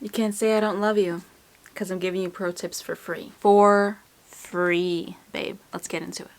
You can't say I don't love you, because I'm giving you pro tips for free. For free, babe. Let's get into it.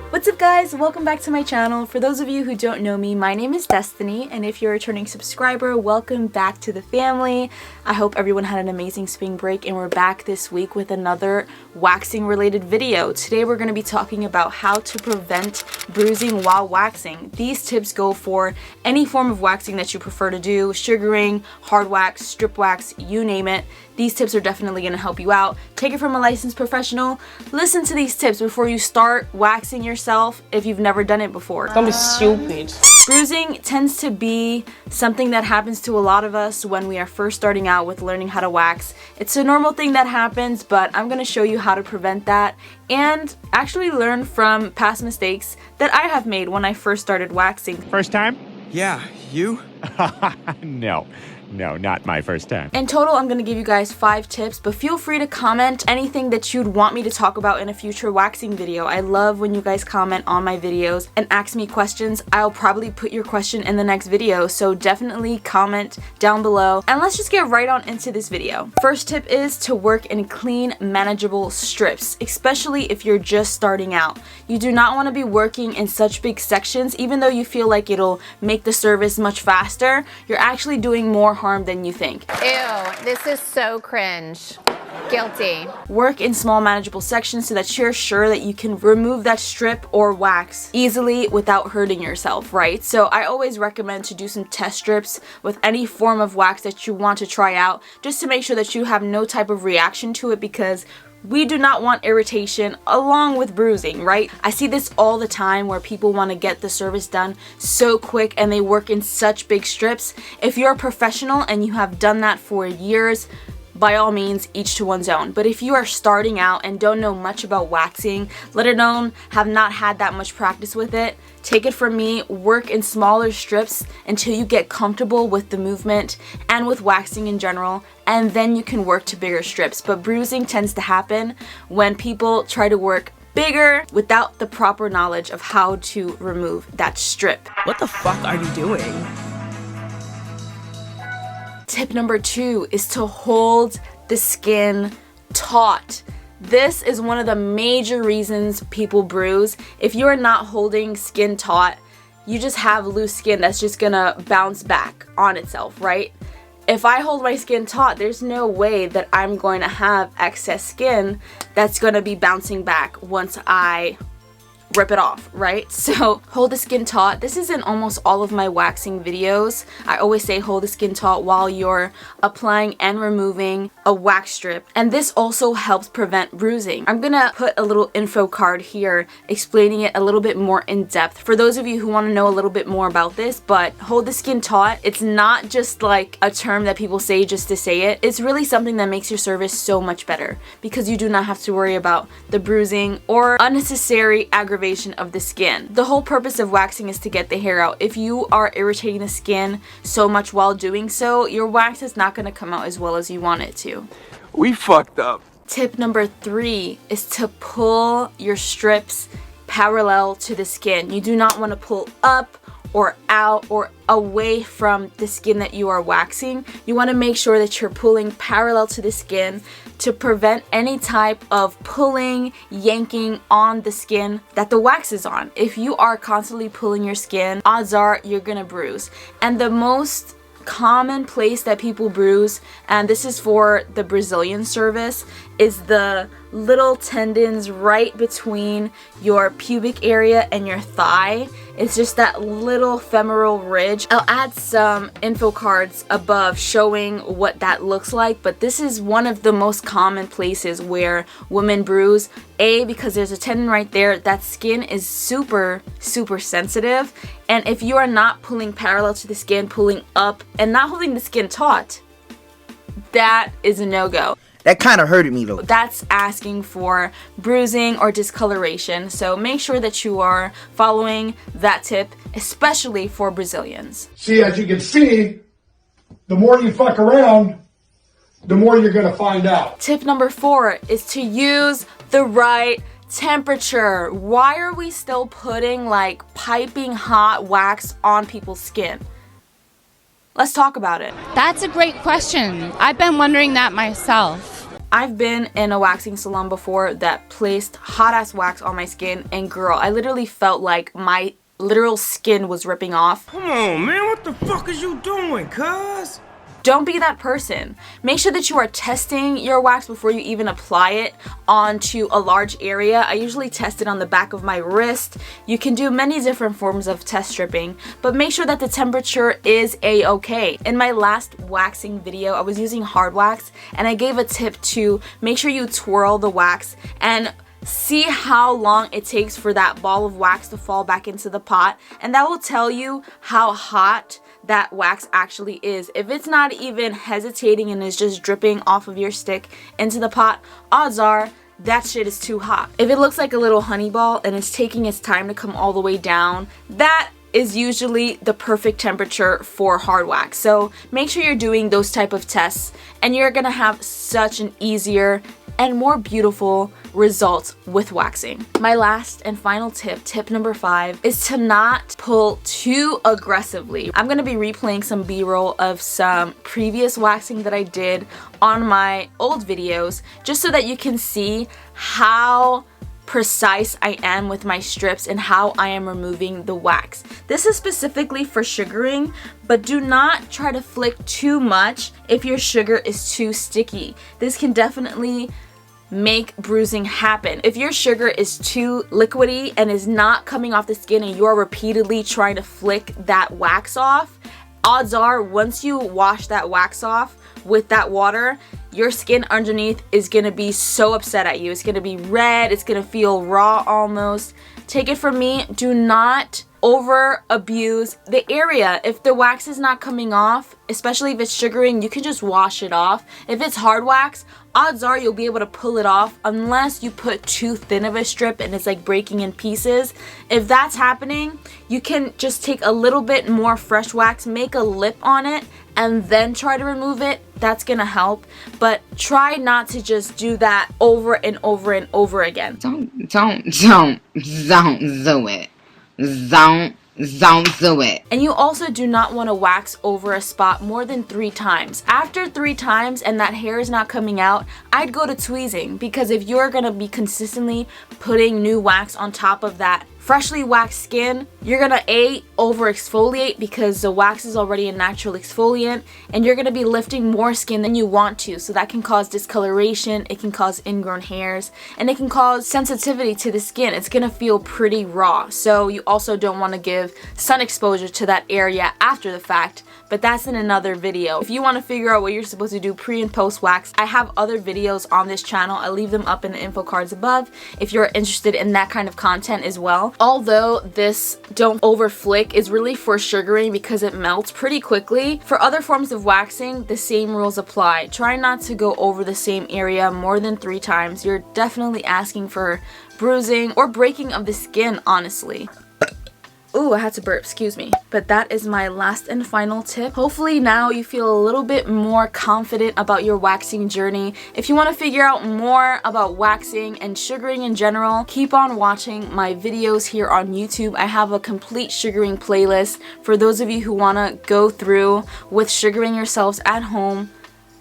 What's up guys, welcome back to my channel. For those of you who don't know me, my name is Destiny, and if you're a returning subscriber, welcome back to the family. I hope everyone had an amazing spring break, and we're back this week with another waxing related video. Today we're going to be talking about how to prevent bruising while waxing. These tips go for any form of waxing that you prefer to do, sugaring, hard wax, strip wax, you name it. These tips are definitely going to help you out. Take it from a licensed professional. Listen to these tips before you start waxing yourself if you've never done it before. Don't be stupid. Bruising tends to be something that happens to a lot of us when we are first starting out with learning how to wax. It's a normal thing that happens, but I'm going to show you how to prevent that and actually learn from past mistakes that I have made when I first started waxing. First time? Yeah, you? No, not my first time. In total, I'm going to give you guys 5 tips, but feel free to comment anything that you'd want me to talk about in a future waxing video. I love when you guys comment on my videos and ask me questions. I'll probably put your question in the next video, so definitely comment down below. And let's just get right on into this video. First tip is to work in clean, manageable strips, especially if you're just starting out. You do not want to be working in such big sections. Even though you feel like it'll make the service much faster, you're actually doing more harm than you think. Ew, this is so cringe. Guilty. Work in small manageable sections so that you're sure that you can remove that strip or wax easily without hurting yourself, right? So I always recommend to do some test strips with any form of wax that you want to try out, just to make sure that you have no type of reaction to it, because we do not want irritation along with bruising, right? I see this all the time where people want to get the service done so quick and they work in such big strips. If you're a professional and you have done that for years, by all means, each to one's own. But if you are starting out and don't know much about waxing, let alone have not had that much practice with it, take it from me, work in smaller strips until you get comfortable with the movement and with waxing in general, and then you can work to bigger strips. But bruising tends to happen when people try to work bigger without the proper knowledge of how to remove that strip. What the fuck are you doing? Tip number 2 is to hold the skin taut. This is one of the major reasons people bruise. If you are not holding skin taut, you just have loose skin that's just gonna bounce back on itself, right? If I hold my skin taut, there's no way that I'm going to have excess skin that's gonna be bouncing back once I rip it off, right? So hold the skin taut. This is in almost all of my waxing videos. I always say hold the skin taut while you're applying and removing a wax strip, and this also helps prevent bruising. I'm gonna put a little info card here explaining it a little bit more in depth for those of you who want to know a little bit more about this. But hold the skin taut, it's not just like a term that people say just to say it. It's really something that makes your service so much better, because you do not have to worry about the bruising or unnecessary aggravation of the skin. The whole purpose of waxing is to get the hair out. If you are irritating the skin so much while doing so, your wax is not going to come out as well as you want it to. We fucked up. Tip number 3 is to pull your strips parallel to the skin. You do not want to pull up or out or away from the skin that you are waxing. You want to make sure that you're pulling parallel to the skin to prevent any type of pulling, yanking on the skin that the wax is on. If you are constantly pulling your skin, odds are you're gonna bruise. And the most common place that people bruise, and this is for the Brazilian service, is the little tendons right between your pubic area and your thigh. It's just that little femoral ridge. I'll add some info cards above showing what that looks like, but this is one of the most common places where women bruise. Because there's a tendon right there. That skin is super sensitive, and if you are not pulling parallel to the skin, pulling up and not holding the skin taut, that is a no-go. That kind of hurted me though. That's asking for bruising or discoloration, so make sure that you are following that tip, especially for Brazilians. See, as you can see, the more you fuck around, the more you're gonna find out. Tip number 4 is to use the right temperature. Why are we still putting like piping hot wax on people's skin? Let's talk about it. That's a great question. I've been wondering that myself. I've been in a waxing salon before that placed hot ass wax on my skin, and girl, I literally felt like my literal skin was ripping off. Come on, man, what the fuck is you doing, cuz? Don't be that person. Make sure that you are testing your wax before you even apply it onto a large area. I usually test it on the back of my wrist. You can do many different forms of test stripping, but make sure that the temperature is a-okay. In my last waxing video, I was using hard wax, and I gave a tip to make sure you twirl the wax and see how long it takes for that ball of wax to fall back into the pot, and that will tell you how hot that wax actually is. If it's not even hesitating and is just dripping off of your stick into the pot, odds are that shit is too hot. If it looks like a little honey ball and it's taking its time to come all the way down, that is usually the perfect temperature for hard wax. So make sure you're doing those type of tests, and you're gonna have such an easier and more beautiful results with waxing. My last and final tip, tip number 5, is to not pull too aggressively. I'm gonna be replaying some B-roll of some previous waxing that I did on my old videos, just so that you can see how precise I am with my strips and how I am removing the wax. This is specifically for sugaring, but do not try to flick too much if your sugar is too sticky. This can definitely make bruising happen. If your sugar is too liquidy and is not coming off the skin and you're repeatedly trying to flick that wax off, odds are once you wash that wax off with that water, your skin underneath is gonna be so upset at you. It's gonna be red, it's gonna feel raw almost. Take it from me, do not over abuse the area. If the wax is not coming off, especially if it's sugaring, you can just wash it off. If it's hard wax, odds are you'll be able to pull it off unless you put too thin of a strip and it's like breaking in pieces. If that's happening, you can just take a little bit more fresh wax, make a lip on it, and then try to remove it. That's gonna help, but try not to just do that over and over and over again. Don't do it. Don't do it. And you also do not want to wax over a spot more than 3 times. After 3 times and that hair is not coming out, I'd go to tweezing, because if you're gonna be consistently putting new wax on top of that freshly waxed skin, you're gonna over exfoliate because the wax is already a natural exfoliant, and you're gonna be lifting more skin than you want to, so that can cause discoloration, it can cause ingrown hairs, and it can cause sensitivity to the skin. It's gonna feel pretty raw, so you also don't want to give sun exposure to that area after the fact, but that's in another video. If you want to figure out what you're supposed to do pre and post wax, I have other videos on this channel. I leave them up in the info cards above if you're interested in that kind of content as well. Although this don't over flick is really for sugaring because it melts pretty quickly, for other forms of waxing, the same rules apply. Try not to go over the same area more than 3 times. You're definitely asking for bruising or breaking of the skin, honestly. Ooh, I had to burp, excuse me. But that is my last and final tip. Hopefully now you feel a little bit more confident about your waxing journey. If you want to figure out more about waxing and sugaring in general, keep on watching my videos here on YouTube. I have a complete sugaring playlist for those of you who want to go through with sugaring yourselves at home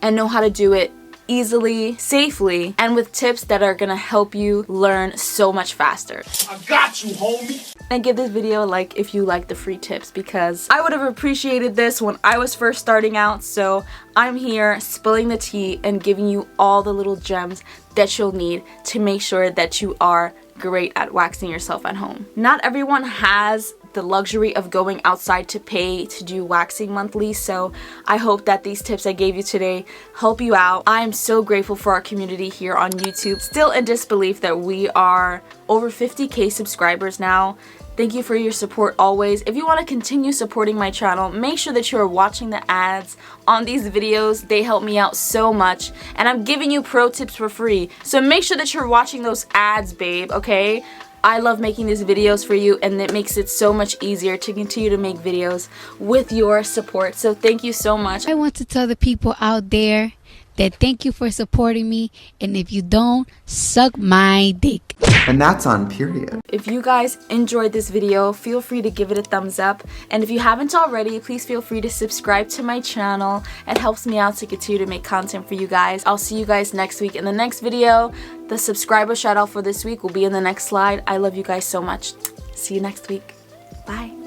and know how to do it easily, safely, and with tips that are gonna help you learn so much faster. I got you, homie. And give this video a like if you like the free tips, because I would have appreciated this when I was first starting out. So I'm here spilling the tea and giving you all the little gems that you'll need to make sure that you are great at waxing yourself at home. Not everyone has the luxury of going outside to pay to do waxing monthly, so I hope that these tips I gave you today help you out. I am so grateful for our community here on YouTube. Still in disbelief that we are over 50,000 subscribers now. Thank you for your support always. If you want to continue supporting my channel, make sure that you are watching the ads on these videos. They help me out so much, and I'm giving you pro tips for free, so make sure that you're watching those ads, babe, okay? I love making these videos for you, and it makes it so much easier to continue to make videos with your support. So thank you so much. I want to tell the people out there that thank you for supporting me, and if you don't, suck my dick. And that's on period. If you guys enjoyed this video, feel free to give it a thumbs up. And if you haven't already, please feel free to subscribe to my channel. It helps me out to continue to make content for you guys. I'll see you guys next week in the next video. The subscriber shout out for this week will be in the next slide. I love you guys so much. See you next week. Bye.